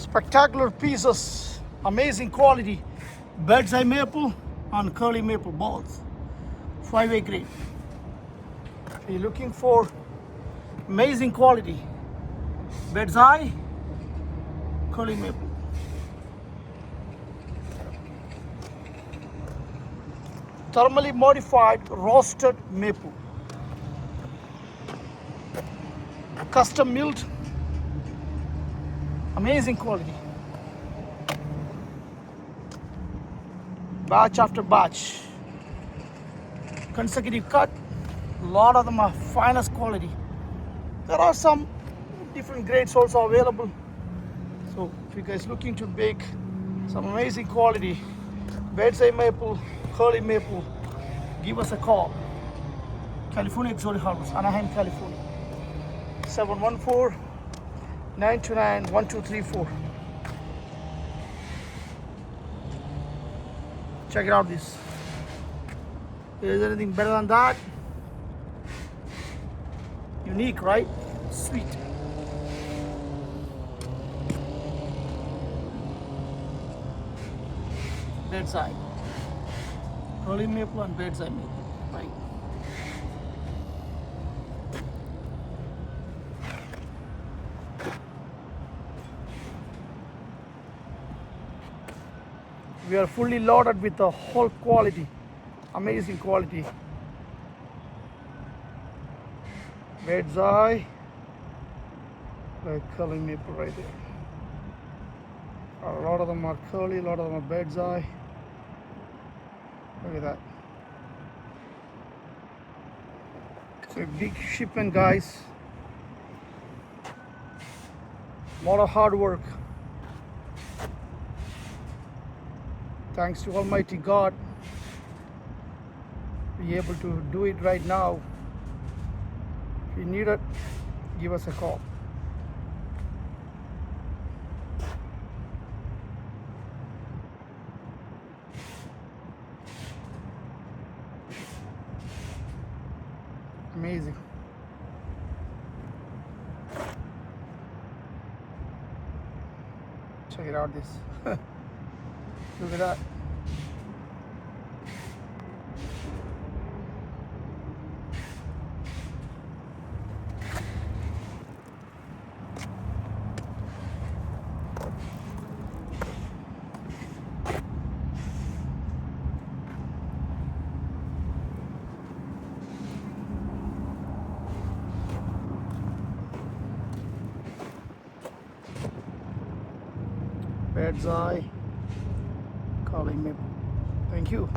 Spectacular pieces, amazing quality. Bird's eye maple and curly maple both. 5A grade. If you're looking for amazing quality, bird's eye, curly maple. Thermally modified roasted maple. Custom milled, amazing quality. Batch after batch. Consecutive cut. A lot of them are finest quality. There are some different grades also available. So if you guys looking to bake some amazing quality bird's eye maple, curly maple, give us a call. California Exotic Hardwoods, Anaheim, California. 714-929-1234. Check it out this. Is there anything better than that? Unique, right? Sweet. Bird's eye. Curly maple and bird's eye maple. Right. We are fully loaded with the whole quality, amazing quality. Bird's eye, like curly maple right there. A lot of them are curly, a lot of them are bird's eye. Look at that. It's a big shipment, guys. A lot of hard work. Thanks to Almighty God, be able to do it right now. If you need it, give us a call. Amazing. Check it out this. Look at that. Bird's eye, curly maple. Thank you.